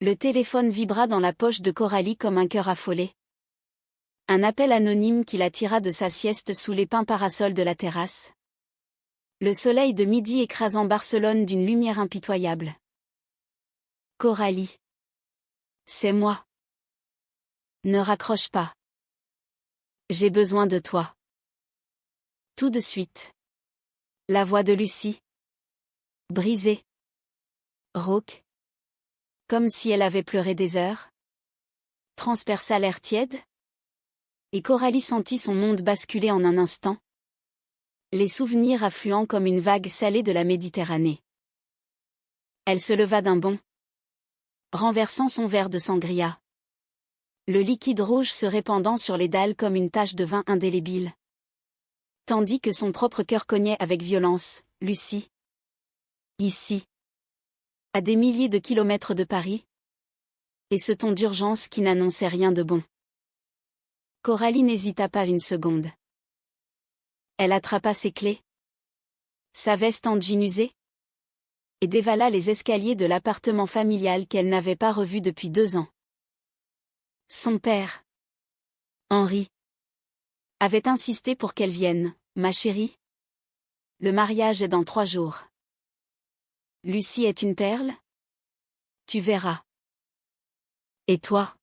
Le téléphone vibra dans la poche de Coralie comme un cœur affolé. Un appel anonyme qui la tira de sa sieste sous les pins parasols de la terrasse. Le soleil de midi écrasant Barcelone d'une lumière impitoyable. Coralie. C'est moi. Ne raccroche pas. J'ai besoin de toi. Tout de suite. La voix de Lucie. Brisée. Rauque. Comme si elle avait pleuré des heures. Transperça l'air tiède. Et Coralie sentit son monde basculer en un instant. Les souvenirs affluant comme une vague salée de la Méditerranée. Elle se leva d'un bond, renversant son verre de sangria. Le liquide rouge se répandant sur les dalles comme une tache de vin indélébile. Tandis que son propre cœur cognait avec violence. Lucie. Ici. À des milliers de kilomètres de Paris. Et ce ton d'urgence qui n'annonçait rien de bon. Coralie n'hésita pas une seconde. Elle attrapa ses clés, sa veste en jean usé, et dévala les escaliers de l'appartement familial qu'elle n'avait pas revu depuis 2 ans. Son père, Henri, avait insisté pour qu'elle vienne. Ma chérie, le mariage est dans 3 jours. Lucie est une perle? Tu verras. Et toi?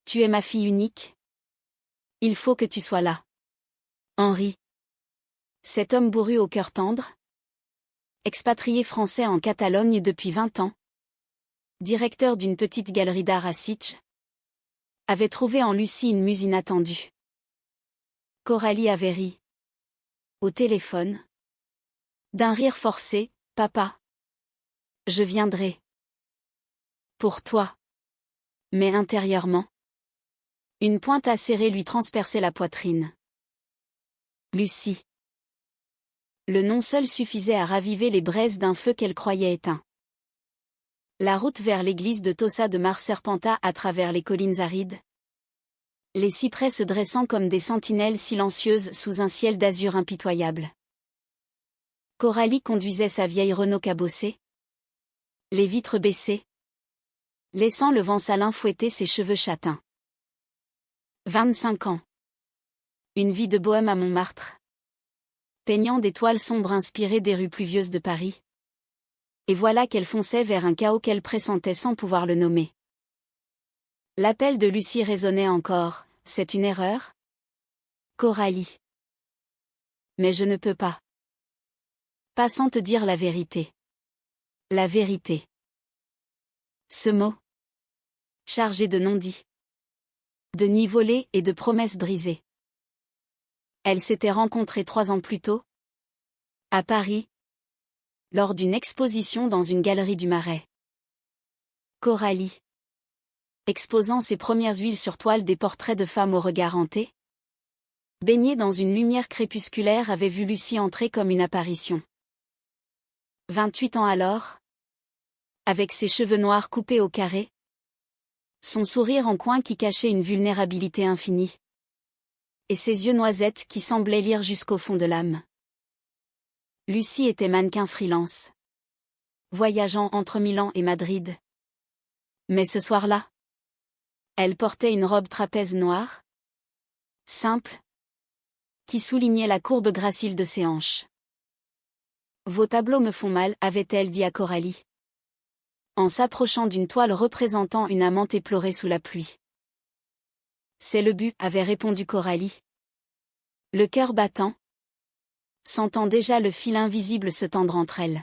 Tu es ma fille unique? Il faut que tu sois là. Henri. Cet homme bourru au cœur tendre? Expatrié français en Catalogne depuis 20 ans. Directeur d'une petite galerie d'art à Sitges. Avait trouvé en Lucie une muse inattendue. Coralie avait ri. Au téléphone. D'un rire forcé. Papa. Je viendrai. Pour toi. Mais intérieurement. Une pointe acérée lui transperçait la poitrine. Lucie. Le nom seul suffisait à raviver les braises d'un feu qu'elle croyait éteint. La route vers l'église de Tossa de Mars serpenta à travers les collines arides. Les cyprès se dressant comme des sentinelles silencieuses sous un ciel d'azur impitoyable. Coralie conduisait sa vieille Renault cabossée. Les vitres baissées. Laissant le vent salin fouetter ses cheveux châtains. 25 ans. Une vie de bohème à Montmartre. Peignant des toiles sombres inspirées des rues pluvieuses de Paris. Et voilà qu'elle fonçait vers un chaos qu'elle pressentait sans pouvoir le nommer. L'appel de Lucie résonnait encore. C'est une erreur? Coralie. Mais je ne peux pas. Pas sans te dire la vérité. La vérité. Ce mot. Chargé de non-dits. De nuits volées et de promesses brisées. Elles s'étaient rencontrées 3 ans plus tôt. À Paris. Lors d'une exposition dans une galerie du Marais. Coralie. Exposant ses premières huiles sur toile des portraits de femmes au regard hanté. Baignée dans une lumière crépusculaire avait vu Lucie entrer comme une apparition. 28 ans alors. Avec ses cheveux noirs coupés au carré. Son sourire en coin qui cachait une vulnérabilité infinie. Et ses yeux noisettes qui semblaient lire jusqu'au fond de l'âme. Lucie était mannequin freelance. Voyageant entre Milan et Madrid. Mais ce soir-là, elle portait une robe trapèze noire. Simple. Qui soulignait la courbe gracile de ses hanches. Vos tableaux me font mal, avait-elle dit à Coralie. En s'approchant d'une toile représentant une amante éplorée sous la pluie. C'est le but, avait répondu Coralie. Le cœur battant. Sentant déjà le fil invisible se tendre entre elles.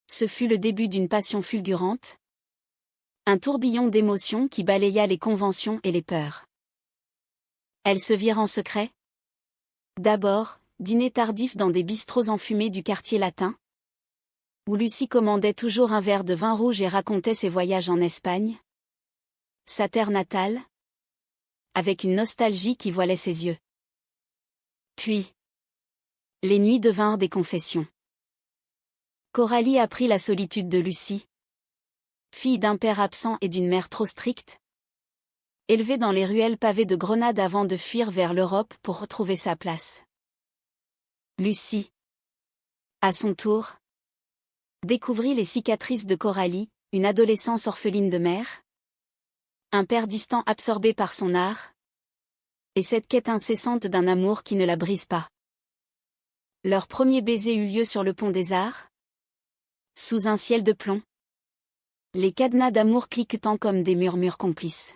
Ce fut le début d'une passion fulgurante. Un tourbillon d'émotions qui balaya les conventions et les peurs. Elles se virent en secret. D'abord, dîner tardif dans des bistrots enfumés du quartier latin. Où Lucie commandait toujours un verre de vin rouge et racontait ses voyages en Espagne. Sa terre natale. Avec une nostalgie qui voilait ses yeux. Puis. Les nuits devinrent des confessions. Coralie apprit la solitude de Lucie. Fille d'un père absent et d'une mère trop stricte. Élevée dans les ruelles pavées de Grenade avant de fuir vers l'Europe pour retrouver sa place. Lucie. À son tour. Découvrit les cicatrices de Coralie, Une adolescence orpheline de mère. Un père distant absorbé par son art. Et cette quête incessante d'un amour qui ne la brise pas. Leur premier baiser eut lieu sur le pont des Arts. Sous un ciel de plomb. Les cadenas d'amour cliquetant comme des murmures complices.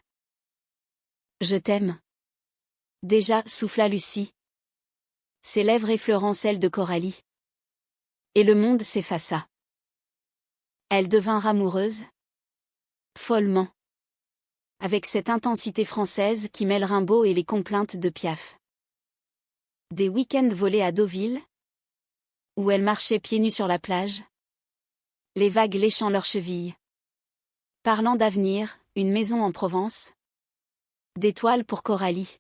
Je t'aime. Déjà, souffla Lucie. Ses lèvres effleurant celles de Coralie. Et le monde s'effaça. Elles devinrent amoureuses. Follement. Avec cette intensité française qui mêle Rimbaud et les complaintes de Piaf. Des week-ends volés à Deauville. Où elles marchaient pieds nus sur la plage. Les vagues léchant leurs chevilles. Parlant d'avenir, une maison en Provence. Des toiles pour Coralie.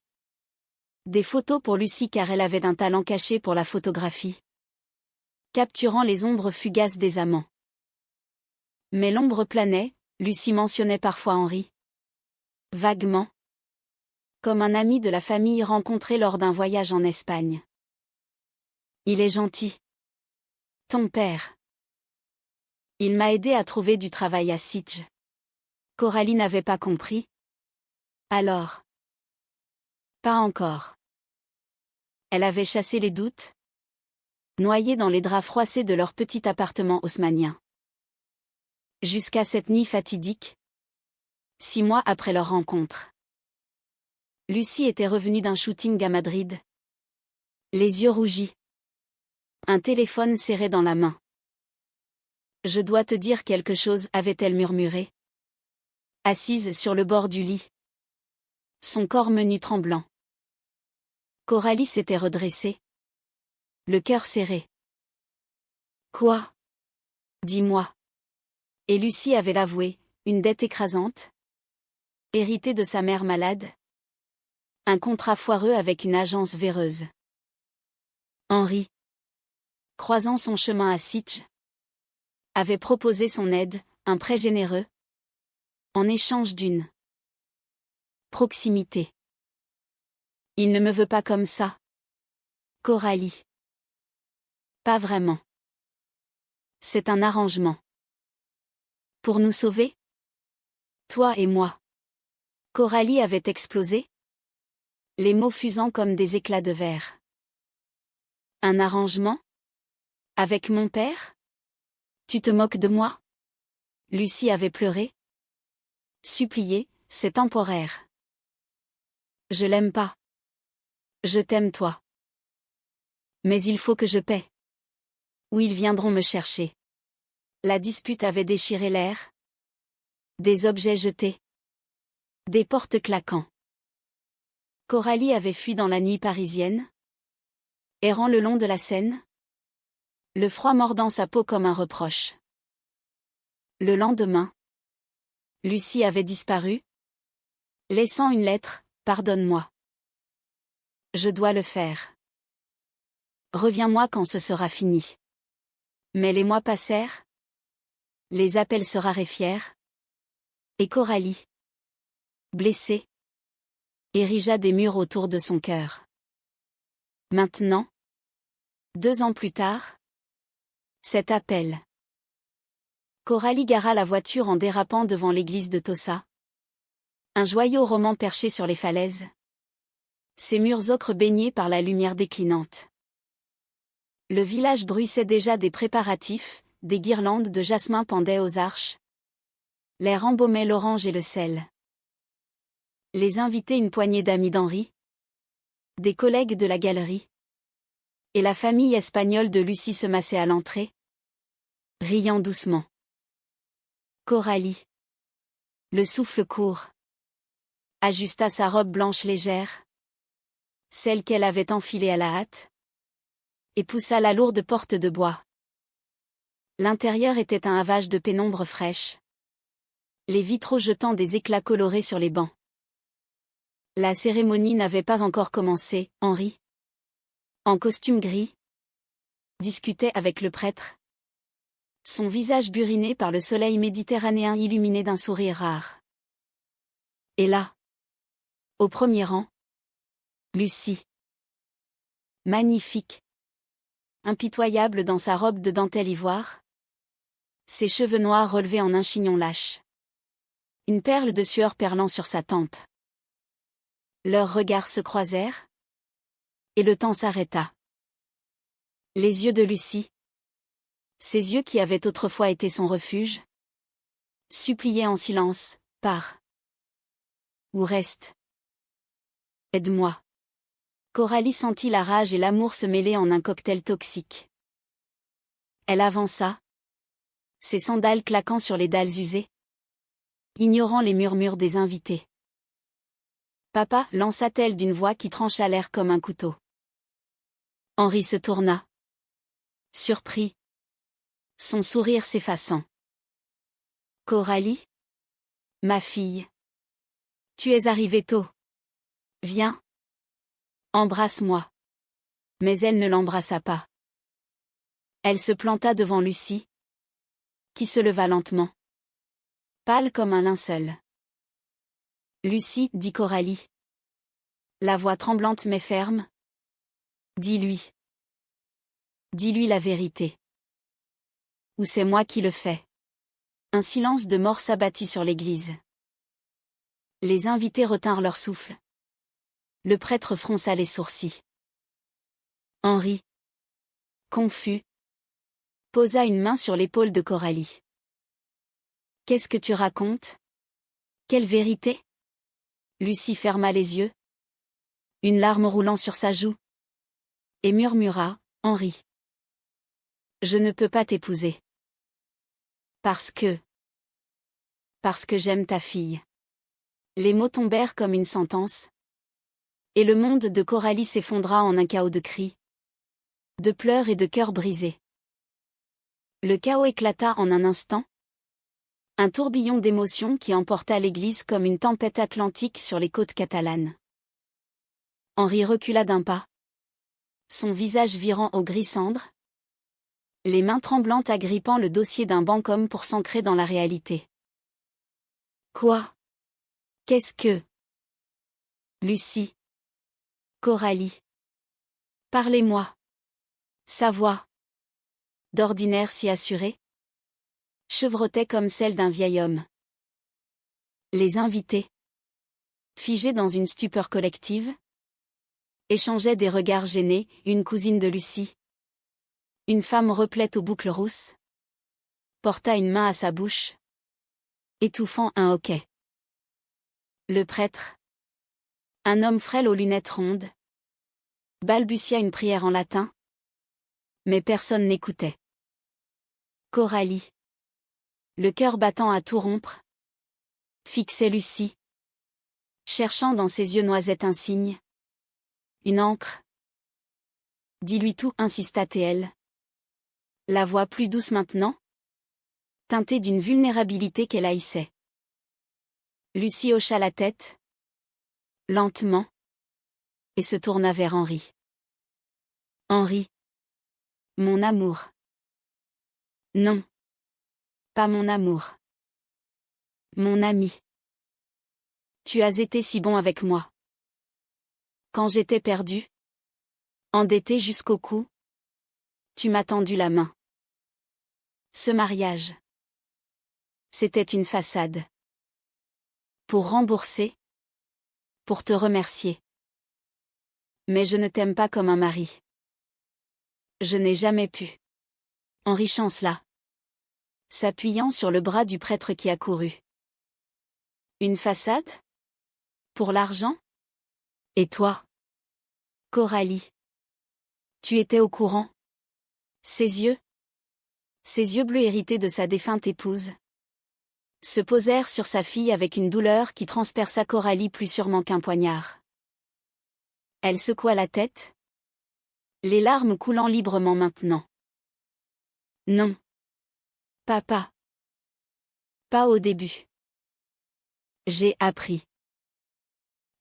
Des photos pour Lucie car elle avait d'un talent caché pour la photographie. Capturant les ombres fugaces des amants. Mais l'ombre planait, Lucie mentionnait parfois Henri. Vaguement. Comme un ami de la famille rencontré lors d'un voyage en Espagne. Il est gentil. Ton père. Il m'a aidé à trouver du travail à Sitges. Coralie n'avait pas compris. Alors. Pas encore. Elle avait chassé les doutes. Noyés dans les draps froissés de leur petit appartement haussmannien. Jusqu'à cette nuit fatidique. 6 mois après leur rencontre. Lucie était revenue d'un shooting à Madrid. Les yeux rougis. Un téléphone serré dans la main. Je dois te dire quelque chose, avait-elle murmuré. Assise sur le bord du lit. Son corps menu tremblant. Coralie s'était redressée. Le cœur serré. Quoi? Dis-moi. Et Lucie avait l'avoué, une dette écrasante. Héritée de sa mère malade. Un contrat foireux avec une agence véreuse. Henri. Croisant son chemin à Sitges. Avait proposé son aide, un prêt généreux. En échange d'une proximité. Il ne me veut pas comme ça. Coralie. Pas vraiment. C'est un arrangement. Pour nous sauver? Toi et moi. Coralie avait explosé. Les mots fusant comme des éclats de verre. Un arrangement? Avec mon père? Tu te moques de moi? Lucie avait pleuré. Supplié, c'est temporaire. Je l'aime pas. Je t'aime toi. Mais il faut que je paie. Ou ils viendront me chercher. La dispute avait déchiré l'air. Des objets jetés. Des portes claquant. Coralie avait fui dans la nuit parisienne. Errant le long de la Seine. Le froid mordant sa peau comme un reproche. Le lendemain. Lucie avait disparu. Laissant une lettre, pardonne-moi. Je dois le faire. Reviens-moi quand ce sera fini. Mais les mois passèrent. Les appels se raréfièrent. Et Coralie, blessée, érigea des murs autour de son cœur. Maintenant, 2 ans plus tard, cet appel. Coralie gara la voiture en dérapant devant l'église de Tossa. Un joyau roman perché sur les falaises. Ses murs ocre baignés par la lumière déclinante. Le village bruissait déjà des préparatifs, des guirlandes de jasmin pendaient aux arches. L'air embaumait l'orange et le sel. Les invités, une poignée d'amis d'Henri. Des collègues de la galerie. Et la famille espagnole de Lucie se massait à l'entrée. Riant doucement. Coralie. Le souffle court. Ajusta sa robe blanche légère. Celle qu'elle avait enfilée à la hâte. Et poussa la lourde porte de bois. L'intérieur était un havage de pénombre fraîche. Les vitraux jetant des éclats colorés sur les bancs. La cérémonie n'avait pas encore commencé, Henri. En costume gris. Discutait avec le prêtre. Son visage buriné par le soleil méditerranéen illuminé d'un sourire rare. Et là. Au premier rang. Lucie. Magnifique. Impitoyable dans sa robe de dentelle ivoire. Ses cheveux noirs relevés en un chignon lâche. Une perle de sueur perlant sur sa tempe. Leurs regards se croisèrent. Et le temps s'arrêta. Les yeux de Lucie. Ses yeux qui avaient autrefois été son refuge. Suppliaient en silence, pars. Ou reste. Aide-moi. Coralie sentit la rage et l'amour se mêler en un cocktail toxique. Elle avança. Ses sandales claquant sur les dalles usées. Ignorant les murmures des invités. Papa, lança-t-elle d'une voix qui trancha l'air comme un couteau. Henri se tourna. Surpris. Son sourire s'effaçant. Coralie? Ma fille. Tu es arrivée tôt. Viens. Embrasse-moi. Mais elle ne l'embrassa pas. Elle se planta devant Lucie, qui se leva lentement. Pâle comme un linceul. Lucie, dit Coralie. La voix tremblante mais ferme. Dis-lui. Dis-lui la vérité. Ou c'est moi qui le fais. Un silence de mort s'abattit sur l'église. Les invités retinrent leur souffle. Le prêtre fronça les sourcils. Henri, confus, posa une main sur l'épaule de Coralie. Qu'est-ce que tu racontes? Quelle vérité? Lucie ferma les yeux. Une larme roulant sur sa joue. Et murmura, Henri. Je ne peux pas t'épouser. Parce que j'aime ta fille. Les mots tombèrent comme une sentence. Et le monde de Coralie s'effondra en un chaos de cris, de pleurs et de cœurs brisés. Le chaos éclata en un instant. Un tourbillon d'émotions qui emporta l'église comme une tempête atlantique sur les côtes catalanes. Henri recula d'un pas. Son visage virant au gris cendre. Les mains tremblantes agrippant le dossier d'un banc comme pour s'ancrer dans la réalité. Quoi? Qu'est-ce que? Lucie. Coralie. Parlez-moi. Sa voix, d'ordinaire si assurée, chevrotait comme celle d'un vieil homme. Les invités, figés dans une stupeur collective, échangeaient des regards gênés. Une cousine de Lucie, une femme replète aux boucles rousses, porta une main à sa bouche, étouffant un hoquet. Le prêtre, un homme frêle aux lunettes rondes, balbutia une prière en latin, mais personne n'écoutait. Coralie, le cœur battant à tout rompre, fixait Lucie, cherchant dans ses yeux noisettes un signe, une encre. Dis-lui tout, insista T.L. La voix plus douce maintenant, teintée d'une vulnérabilité qu'elle haïssait. Lucie hocha la tête, lentement, et se tourna vers Henri. Henri. Mon amour. Non. Pas mon amour. Mon ami. Tu as été si bon avec moi. Quand j'étais perdue, endettée jusqu'au cou, tu m'as tendu la main. Ce mariage, c'était une façade. Pour rembourser, pour te remercier. Mais je ne t'aime pas comme un mari. Je n'ai jamais pu. Henri chancela, s'appuyant sur le bras du prêtre qui accourut. Une façade? Pour l'argent? Et toi? Coralie. Tu étais au courant? Ses yeux bleus hérités de sa défunte épouse, se posèrent sur sa fille avec une douleur qui transperça Coralie plus sûrement qu'un poignard. Elle secoua la tête, les larmes coulant librement maintenant. Non. Papa. Pas au début. J'ai appris.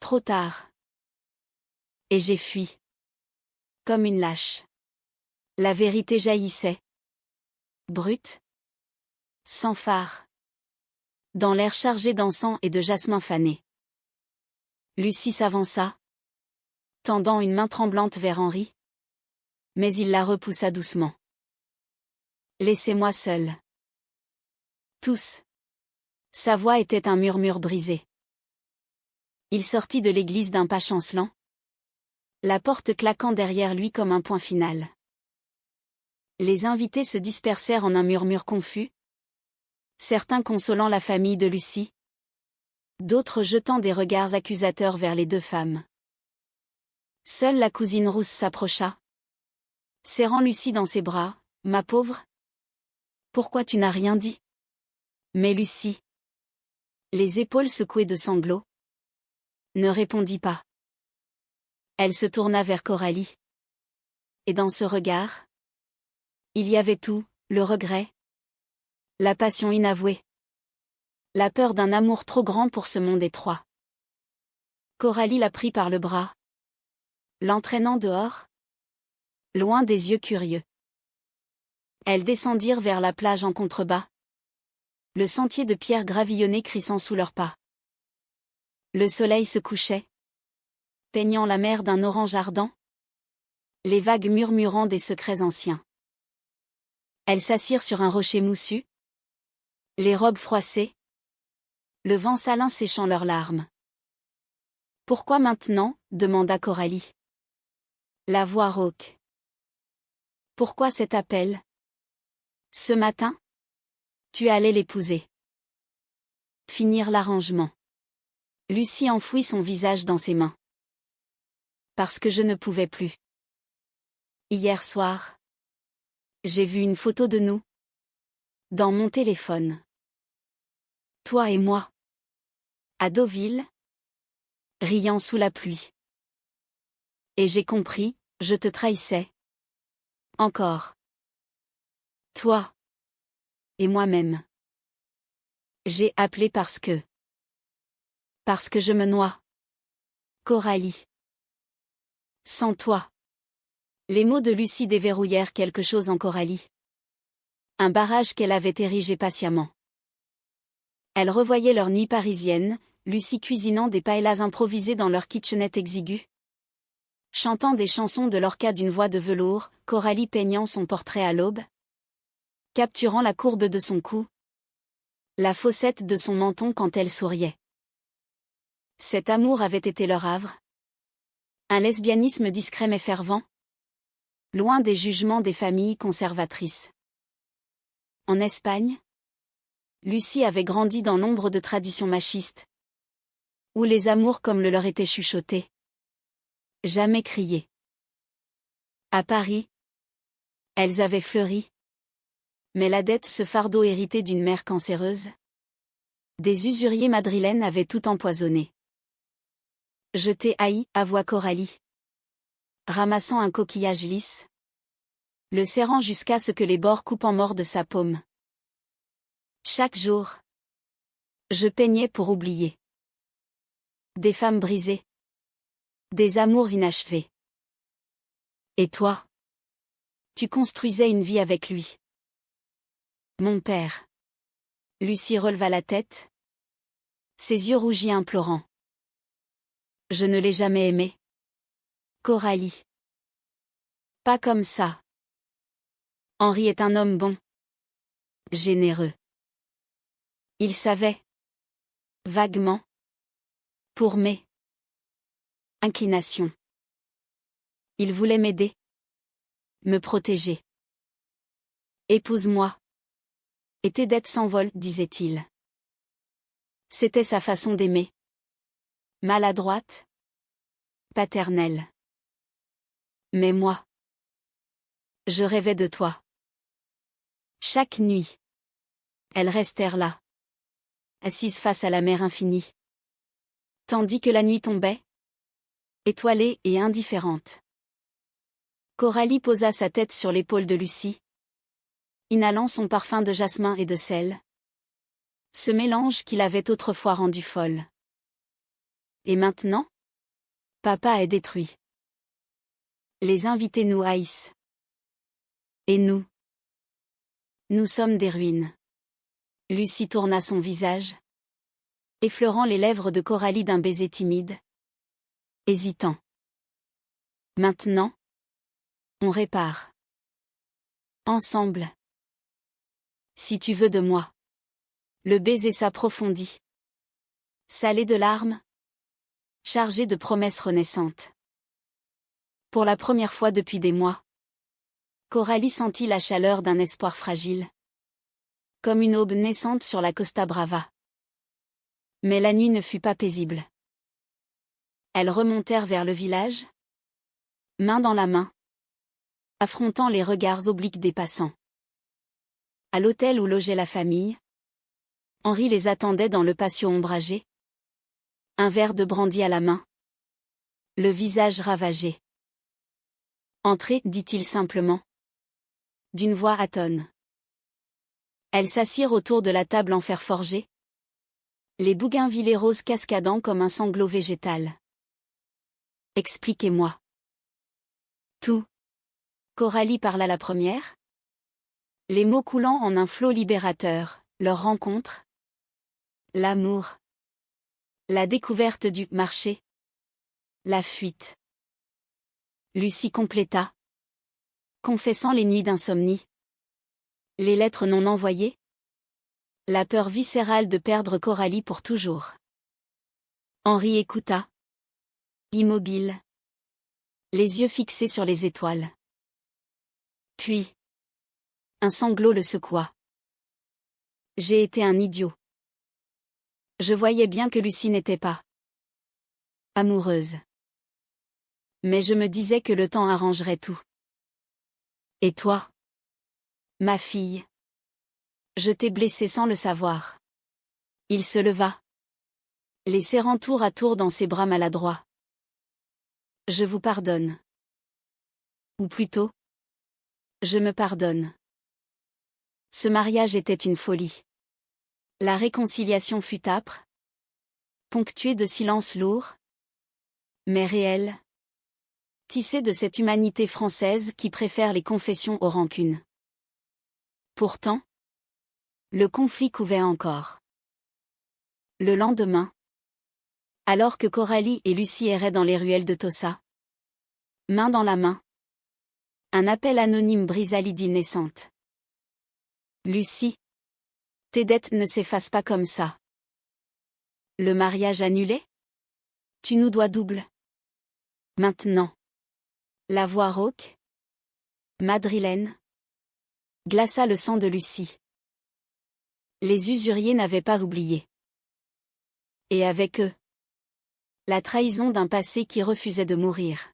Trop tard. Et j'ai fui. Comme une lâche. La vérité jaillissait. Brute. Sans phare. Dans l'air chargé d'encens et de jasmin fané. Lucie s'avança, tendant une main tremblante vers Henri. Mais il la repoussa doucement. Laissez-moi seule. Tous. Sa voix était un murmure brisé. Il sortit de l'église d'un pas chancelant, la porte claquant derrière lui comme un point final. Les invités se dispersèrent en un murmure confus, certains consolant la famille de Lucie, d'autres jetant des regards accusateurs vers les deux femmes. Seule la cousine rousse s'approcha, serrant Lucie dans ses bras. « Ma pauvre ? Pourquoi tu n'as rien dit ?» Mais Lucie, les épaules secouées de sanglots, ne répondit pas. Elle se tourna vers Coralie. Et dans ce regard, il y avait tout, le regret, la passion inavouée, la peur d'un amour trop grand pour ce monde étroit. Coralie la prit par le bras, l'entraînant dehors, loin des yeux curieux. Elles descendirent vers la plage en contrebas, le sentier de pierre gravillonné crissant sous leurs pas. Le soleil se couchait, peignant la mer d'un orange ardent, les vagues murmurant des secrets anciens. Elles s'assirent sur un rocher moussu, les robes froissées, le vent salin séchant leurs larmes. « Pourquoi maintenant ?» demanda Coralie. La voix rauque. « Pourquoi cet appel ? Ce matin ? Tu allais l'épouser. » Finir l'arrangement. Lucie enfouit son visage dans ses mains. « Parce que je ne pouvais plus. Hier soir, j'ai vu une photo de nous. Dans mon téléphone. Toi et moi. À Deauville. Riant sous la pluie. Et j'ai compris, je te trahissais. Encore. Toi. Et moi-même. J'ai appelé parce que je me noie. Coralie. Sans toi. Les mots de Lucie déverrouillèrent quelque chose en Coralie. Un barrage qu'elle avait érigé patiemment. Elle revoyait leur nuit parisienne, Lucie cuisinant des paellas improvisées dans leur kitchenette exiguë, chantant des chansons de Lorca d'une voix de velours, Coralie peignant son portrait à l'aube, capturant la courbe de son cou, la fossette de son menton quand elle souriait. Cet amour avait été leur havre. Un lesbianisme discret mais fervent, loin des jugements des familles conservatrices. En Espagne, Lucie avait grandi dans l'ombre de traditions machistes, où les amours comme le leur étaient chuchotés, jamais criés. À Paris, elles avaient fleuri, mais la dette, ce fardeau hérité d'une mère cancéreuse, des usuriers madrilènes avaient tout empoisonné. « Je t'ai haï », avoua Coralie, ramassant un coquillage lisse, le serrant jusqu'à ce que les bords coupent en mort de sa paume. Chaque jour, je peignais pour oublier. Des femmes brisées. Des amours inachevés. Et toi? Tu construisais une vie avec lui. Mon père. Lucie releva la tête, ses yeux rougis implorants. Je ne l'ai jamais aimé. Coralie. Pas comme ça. Henri est un homme bon. Généreux. Il savait. Vaguement. Pour mes inclinations. Il voulait m'aider. Me protéger. Épouse-moi. Et tes dettes s'envolent, disait-il. C'était sa façon d'aimer. Maladroite. Paternelle. Mais moi. Je rêvais de toi. Chaque nuit. Elles restèrent là, assises face à la mer infinie. Tandis que la nuit tombait, étoilée et indifférente. Coralie posa sa tête sur l'épaule de Lucie, inhalant son parfum de jasmin et de sel. Ce mélange qui l'avait autrefois rendue folle. Et maintenant? Papa est détruit. Les invités nous haïssent. Et nous? Nous sommes des ruines. Lucie tourna son visage, effleurant les lèvres de Coralie d'un baiser timide. Hésitant. Maintenant? On répare. Ensemble. Si tu veux de moi. Le baiser s'approfondit. Salé de larmes. Chargé de promesses renaissantes. Pour la première fois depuis des mois, Coralie sentit la chaleur d'un espoir fragile. Comme une aube naissante sur la Costa Brava. Mais la nuit ne fut pas paisible. Elles remontèrent vers le village, main dans la main, affrontant les regards obliques des passants. À l'hôtel où logeait la famille, Henri les attendait dans le patio ombragé. Un verre de brandy à la main. Le visage ravagé. Entrez, dit-il simplement. D'une voix atone. Elles s'assirent autour de la table en fer forgé. Les bougainvillées roses cascadant comme un sanglot végétal. Expliquez-moi. Tout. Coralie parla la première. Les mots coulant en un flot libérateur, leur rencontre. L'amour. La découverte du marché. La fuite. Lucie compléta. Confessant les nuits d'insomnie. Les lettres non envoyées. La peur viscérale de perdre Coralie pour toujours. Henri écouta. Immobile. Les yeux fixés sur les étoiles. Puis. Un sanglot le secoua. J'ai été un idiot. Je voyais bien que Lucie n'était pas amoureuse. Mais je me disais que le temps arrangerait tout. Et toi? Ma fille. Je t'ai blessée sans le savoir. Il se leva. Les serrant tour à tour dans ses bras maladroits. Je vous pardonne. Ou plutôt, je me pardonne. Ce mariage était une folie. La réconciliation fut âpre, ponctuée de silences lourds, mais réels, tissée de cette humanité française qui préfère les confessions aux rancunes. Pourtant, le conflit couvait encore. Le lendemain, alors que Coralie et Lucie erraient dans les ruelles de Tossa, main dans la main, un appel anonyme brisa l'idylle naissante. Lucie, tes dettes ne s'effacent pas comme ça. Le mariage annulé? Tu nous dois double. Maintenant. La voix rauque, madrilène, glaça le sang de Lucie. Les usuriers n'avaient pas oublié. Et avec eux, la trahison d'un passé qui refusait de mourir.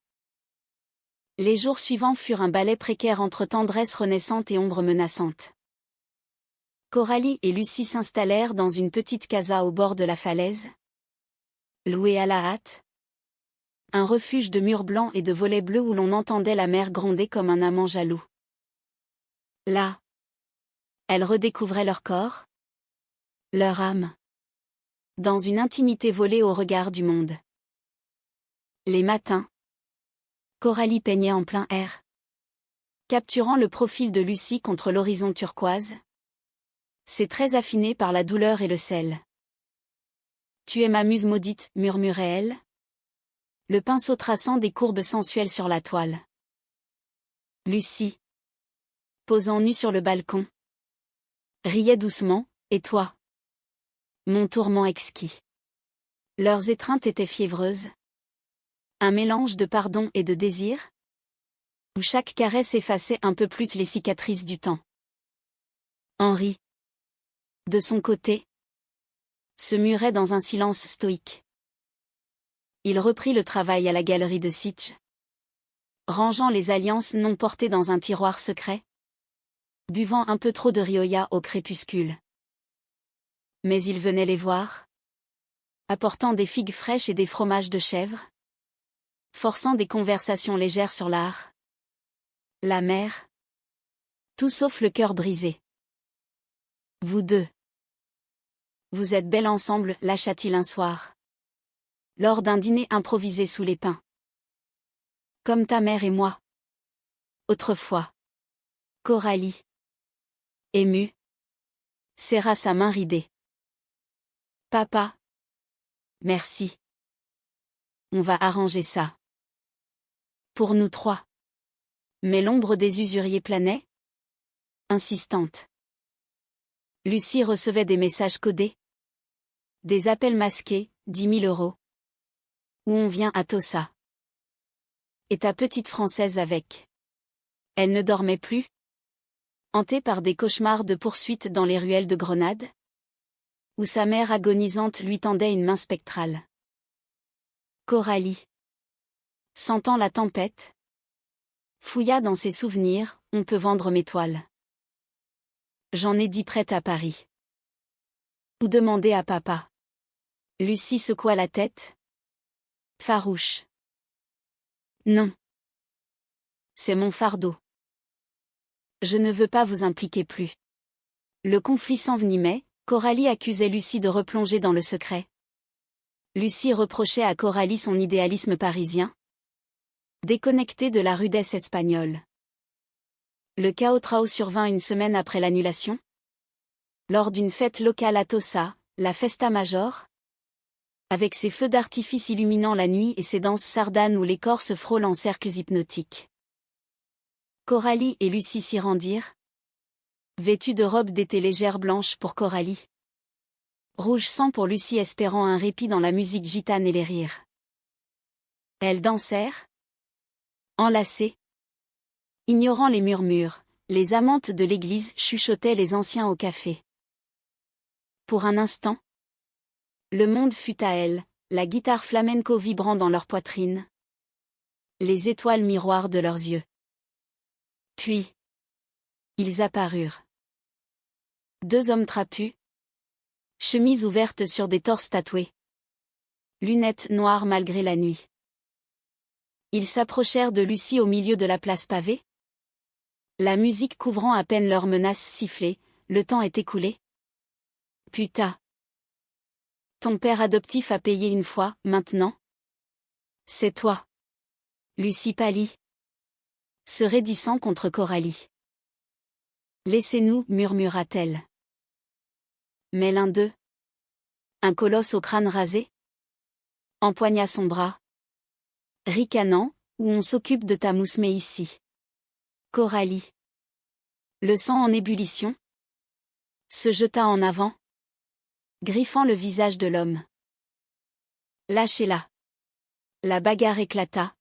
Les jours suivants furent un ballet précaire entre tendresse renaissante et ombre menaçante. Coralie et Lucie s'installèrent dans une petite casa au bord de la falaise, louée à la hâte. Un refuge de murs blancs et de volets bleus où l'on entendait la mer gronder comme un amant jaloux. Là, elles redécouvraient leur corps, leur âme, dans une intimité volée au regard du monde. Les matins, Coralie peignait en plein air, capturant le profil de Lucie contre l'horizon turquoise, ses traits affinés par la douleur et le sel. Tu es ma muse maudite, murmurait-elle, le pinceau traçant des courbes sensuelles sur la toile. Lucie, posant nue sur le balcon, riait doucement, et toi? Mon tourment exquis. Leurs étreintes étaient fiévreuses. Un mélange de pardon et de désir, où chaque caresse effaçait un peu plus les cicatrices du temps. Henri, de son côté, se murait dans un silence stoïque. Il reprit le travail à la galerie de Sitges, rangeant les alliances non portées dans un tiroir secret, buvant un peu trop de rioja au crépuscule. Mais il venait les voir, apportant des figues fraîches et des fromages de chèvre, forçant des conversations légères sur l'art, la mer, tout sauf le cœur brisé. Vous deux. Vous êtes belles ensemble, lâcha-t-il un soir, lors d'un dîner improvisé sous les pins. Comme ta mère et moi. Autrefois. Coralie, émue, serra sa main ridée. Papa. Merci. On va arranger ça. Pour nous trois. Mais l'ombre des usuriers planait, insistante. Lucie recevait des messages codés. Des appels masqués, 10 000 €. Où on vient à Tossa. Et ta petite Française avec. Elle ne dormait plus. Hantée par des cauchemars de poursuite dans les ruelles de Grenade. Où sa mère agonisante lui tendait une main spectrale. Coralie. Sentant la tempête. Fouilla dans ses souvenirs, on peut vendre mes toiles. J'en ai 10 prêtes à Paris. Ou demander à papa. Lucie secoua la tête. Farouche. Non. C'est mon fardeau. Je ne veux pas vous impliquer plus. Le conflit s'envenimait, Coralie accusait Lucie de replonger dans le secret. Lucie reprochait à Coralie son idéalisme parisien. Déconnecté de la rudesse espagnole. Le chaos survint une semaine après l'annulation. Lors d'une fête locale à Tossa, la Festa Major. Avec ses feux d'artifice illuminant la nuit et ses danses sardanes où les corps se frôlent en cercles hypnotiques. Coralie et Lucie s'y rendirent. Vêtues de robes d'été légères blanches pour Coralie. Rouge sang pour Lucie espérant un répit dans la musique gitane et les rires. Elles dansèrent. Enlacées. Ignorant les murmures, les amantes de l'église chuchotaient les anciens au café. Pour un instant, le monde fut à elles, la guitare flamenco vibrant dans leur poitrine. Les étoiles miroirs de leurs yeux. Puis, ils apparurent. 2 hommes trapus. Chemises ouvertes sur des torses tatoués. Lunettes noires malgré la nuit. Ils s'approchèrent de Lucie au milieu de la place pavée. La musique couvrant à peine leurs menaces sifflées, le temps est écoulé. Putain. Ton père adoptif a payé une fois, maintenant. C'est toi. Lucie pâlit. Se raidissant contre Coralie. Laissez-nous, murmura-t-elle. Mais l'un d'eux, un colosse au crâne rasé, empoigna son bras. Ricanant, où on s'occupe de ta mousse mais ici. Coralie. Le sang en ébullition. Se jeta en avant. Griffant le visage de l'homme. Lâchez-la. La bagarre éclata.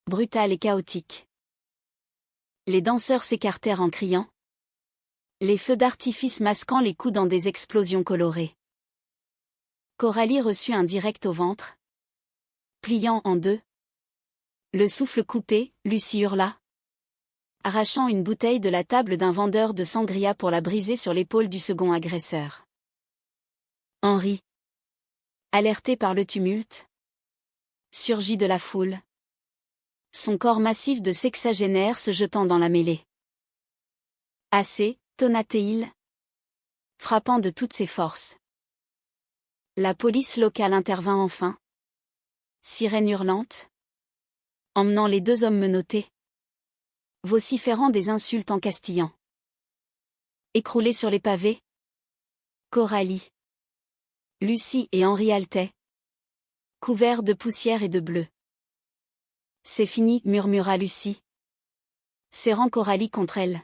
Brutale et chaotique. Les danseurs s'écartèrent en criant. Les feux d'artifice masquant les coups dans des explosions colorées. Coralie reçut un direct au ventre. Pliant en deux. Le souffle coupé, Lucie hurla. Arrachant une bouteille de la table d'un vendeur de sangria pour la briser sur l'épaule du second agresseur. Henri. Alerté par le tumulte. Surgit de la foule. Son corps massif de sexagénaire se jetant dans la mêlée. Assez, tonna-t-il. Frappant de toutes ses forces. La police locale intervint enfin. Sirène hurlante. Emmenant les 2 hommes menottés. Vociférant des insultes en castillan. Écroulés sur les pavés. Coralie. Lucie et Henri haletaient. Couverts de poussière et de bleu. C'est fini, murmura Lucie. Serrant Coralie contre elle.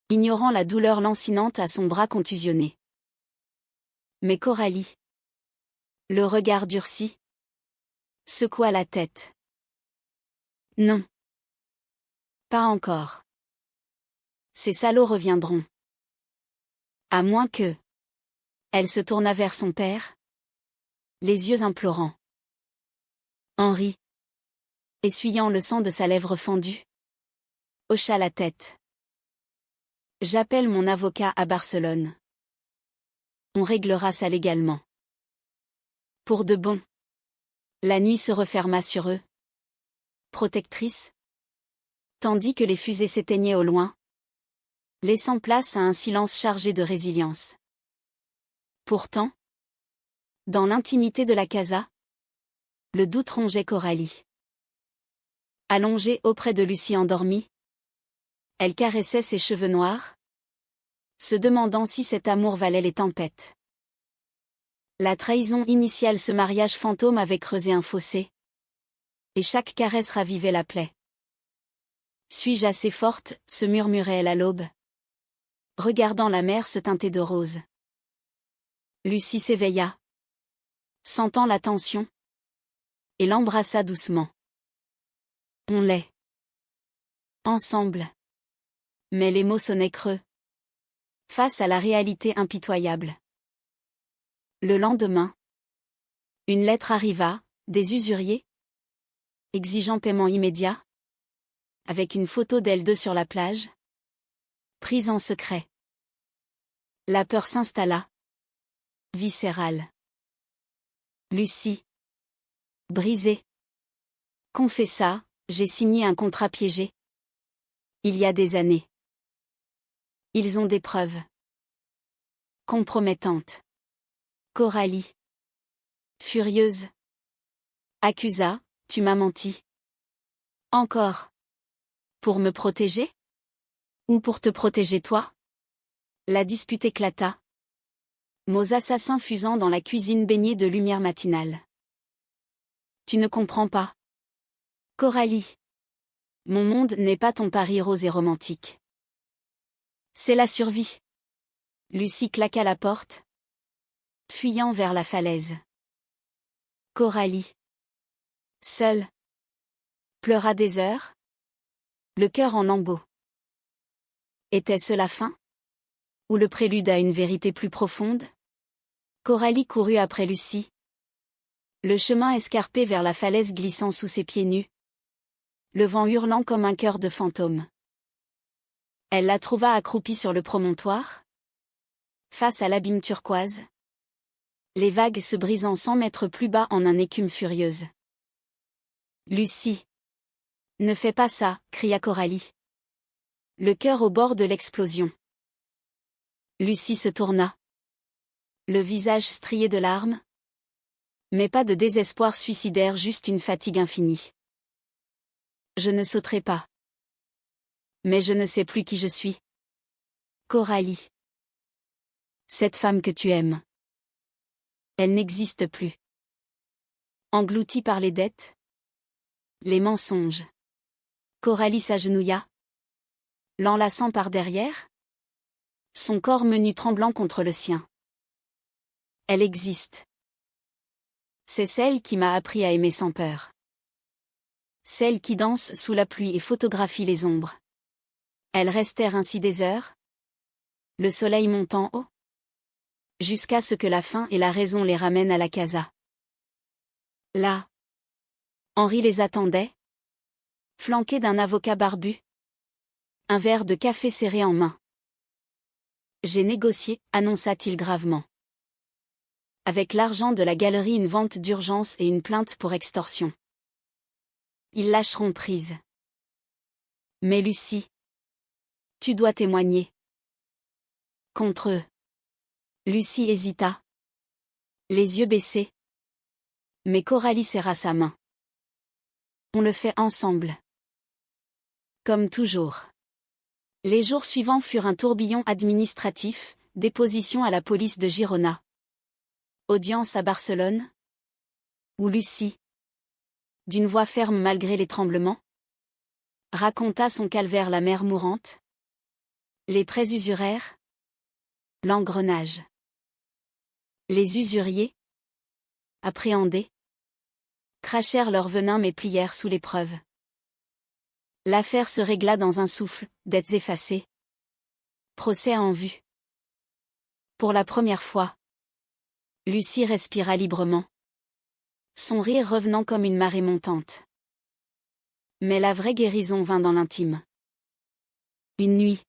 Ignorant la douleur lancinante à son bras contusionné. Mais Coralie. Le regard durci. Secoua la tête. Non. Pas encore. Ces salauds reviendront. À moins que... Elle se tourna vers son père. Les yeux implorants. Henri. Essuyant le sang de sa lèvre fendue. Hocha la tête. J'appelle mon avocat à Barcelone. On réglera ça légalement. Pour de bon. La nuit se referma sur eux. Protectrice. Tandis que les fusées s'éteignaient au loin. Laissant place à un silence chargé de résilience. Pourtant, dans l'intimité de la casa, le doute rongeait Coralie. Allongée auprès de Lucie endormie, elle caressait ses cheveux noirs, se demandant si cet amour valait les tempêtes. La trahison initiale, ce mariage fantôme avait creusé un fossé. Et chaque caresse ravivait la plaie. Suis-je assez forte, se murmurait-elle à l'aube. regardant la mer se teinter de rose. Lucie s'éveilla, sentant la tension, et l'embrassa doucement. On l'est. Ensemble. Mais les mots sonnaient creux, face à la réalité impitoyable. Le lendemain, une lettre arriva, des usuriers, exigeant paiement immédiat, avec une photo d'elles deux sur la plage, prise en secret. La peur s'installa, viscérale. Lucie, brisée, confessa, j'ai signé un contrat piégé. Il y a des années. Ils ont des preuves compromettantes. Coralie, furieuse, accusa, tu m'as menti. Encore. Pour me protéger? Ou pour te protéger toi? La dispute éclata. Mots assassins fusant dans la cuisine baignée de lumière matinale. Tu ne comprends pas. Coralie. Mon monde n'est pas ton Paris rose et romantique. C'est la survie. Lucie claqua la porte, fuyant vers la falaise. Coralie, seule, pleura des heures, le cœur en lambeaux. Était-ce la fin? Ou le prélude à une vérité plus profonde? Coralie courut après Lucie. Le chemin escarpé vers la falaise glissant sous ses pieds nus. Le vent hurlant comme un cœur de fantôme. Elle la trouva accroupie sur le promontoire, face à l'abîme turquoise. Les vagues se brisant 100 mètres plus bas en un écume furieuse. Lucie. Ne fais pas ça, cria Coralie. Le cœur au bord de l'explosion. Lucie se tourna. Le visage strié de larmes. Mais pas de désespoir suicidaire, juste une fatigue infinie. Je ne sauterai pas. Mais je ne sais plus qui je suis. Coralie. Cette femme que tu aimes. Elle n'existe plus. Engloutie par les dettes. Les mensonges. Coralie s'agenouilla. L'enlaçant par derrière. Son corps menu tremblant contre le sien. Elle existe. C'est celle qui m'a appris à aimer sans peur. Celle qui danse sous la pluie et photographie les ombres. Elles restèrent ainsi des heures. Le soleil montant haut. Jusqu'à ce que la faim et la raison les ramènent à la casa. Là, Henri les attendait, flanqué d'un avocat barbu. Un verre de café serré en main. J'ai négocié, annonça-t-il gravement. Avec l'argent de la galerie, une vente d'urgence et une plainte pour extorsion. Ils lâcheront prise. Mais Lucie, tu dois témoigner. Contre eux. Lucie hésita. Les yeux baissés. Mais Coralie serra sa main. On le fait ensemble. Comme toujours. Les jours suivants furent un tourbillon administratif, déposition à la police de Girona. Audience à Barcelone. Où Lucie, d'une voix ferme malgré les tremblements, raconta son calvaire, la mère mourante. Les prêts usuraires. L'engrenage. Les usuriers, appréhendés, crachèrent leur venin mais plièrent sous l'épreuve. L'affaire se régla dans un souffle, dettes effacées. Procès en vue. Pour la première fois, Lucie respira librement. Son rire revenant comme une marée montante. Mais la vraie guérison vint dans l'intime. Une nuit.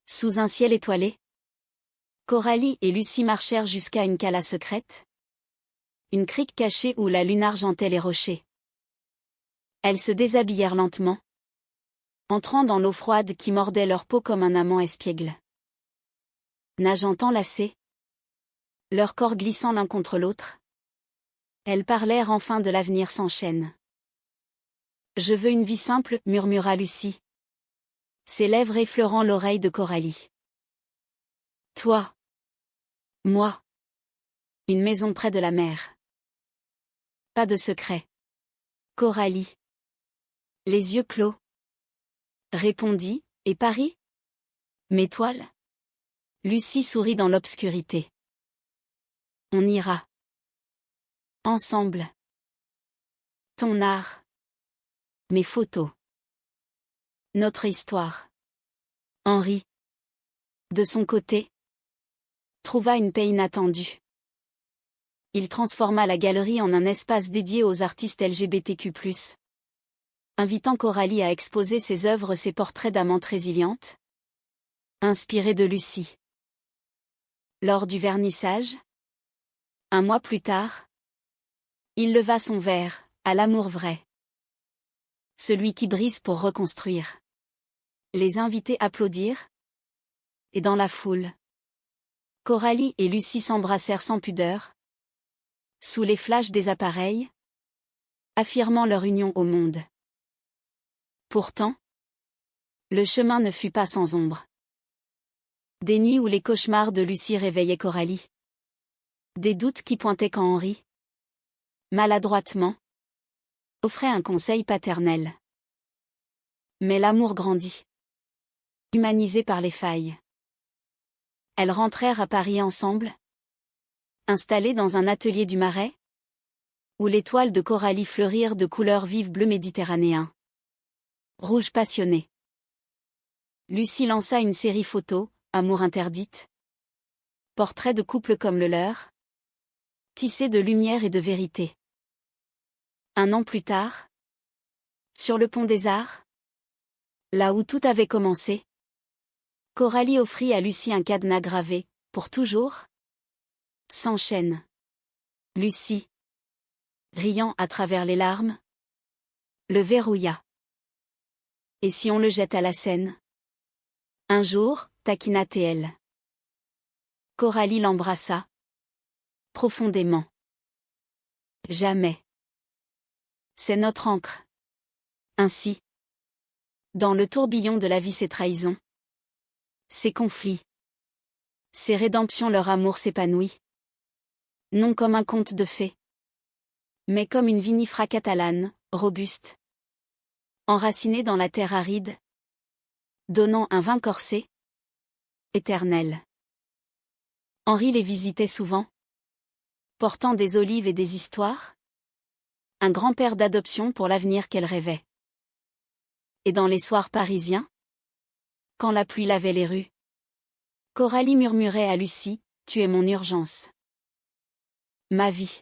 Sous un ciel étoilé. Coralie et Lucie marchèrent jusqu'à une cala secrète. Une crique cachée où la lune argentait les rochers. Elles se déshabillèrent lentement, entrant dans l'eau froide qui mordait leur peau comme un amant espiègle. Nageant enlacées, leurs corps glissant l'un contre l'autre, elles parlèrent enfin de l'avenir sans chaîne. Je veux une vie simple, murmura Lucie. Ses lèvres effleurant l'oreille de Coralie. Toi. Moi. Une maison près de la mer. Pas de secret. Coralie. Les yeux clos. Répondit, et Paris? Mes toiles? Lucie sourit dans l'obscurité. On ira. Ensemble. Ton art. Mes photos. Notre histoire. Henri, de son côté, trouva une paix inattendue. Il transforma la galerie en un espace dédié aux artistes LGBTQ+, invitant Coralie à exposer ses œuvres, ses portraits d'amantes résilientes, inspirés de Lucie. Lors du vernissage, un mois plus tard, il leva son verre, à l'amour vrai. Celui qui brise pour reconstruire. Les invités applaudirent, et dans la foule, Coralie et Lucie s'embrassèrent sans pudeur, sous les flashs des appareils, affirmant leur union au monde. Pourtant, le chemin ne fut pas sans ombre. Des nuits où les cauchemars de Lucie réveillaient Coralie. Des doutes qui pointaient quand Henri, maladroitement, offrait un conseil paternel. Mais l'amour grandit, humanisé par les failles. Elles rentrèrent à Paris ensemble, installées dans un atelier du Marais, où les toiles de Coralie fleurirent de couleurs vives bleu méditerranéen. Rouge passionné. Lucie lança une série photo, Amour interdite. Portrait de couple comme le leur, tissé de lumière et de vérité. Un an plus tard, sur le pont des Arts, là où tout avait commencé, Coralie offrit à Lucie un cadenas gravé, pour toujours, sans chaîne. Lucie, riant à travers les larmes, le verrouilla. Et si on le jette à la Seine? Un jour, taquina-t-elle. Coralie l'embrassa. Profondément. Jamais. C'est notre encre. Ainsi, dans le tourbillon de la vie, ces trahisons, ces conflits, ces rédemptions, leur amour s'épanouit. Non comme un conte de fées, mais comme une vinifera catalane, robuste, enracinée dans la terre aride, donnant un vin corsé, éternel. Henri les visitait souvent, portant des olives et des histoires, un grand-père d'adoption pour l'avenir qu'elle rêvait. Et dans les soirs parisiens, quand la pluie lavait les rues, Coralie murmurait à Lucie, « Tu es mon urgence. Ma vie. »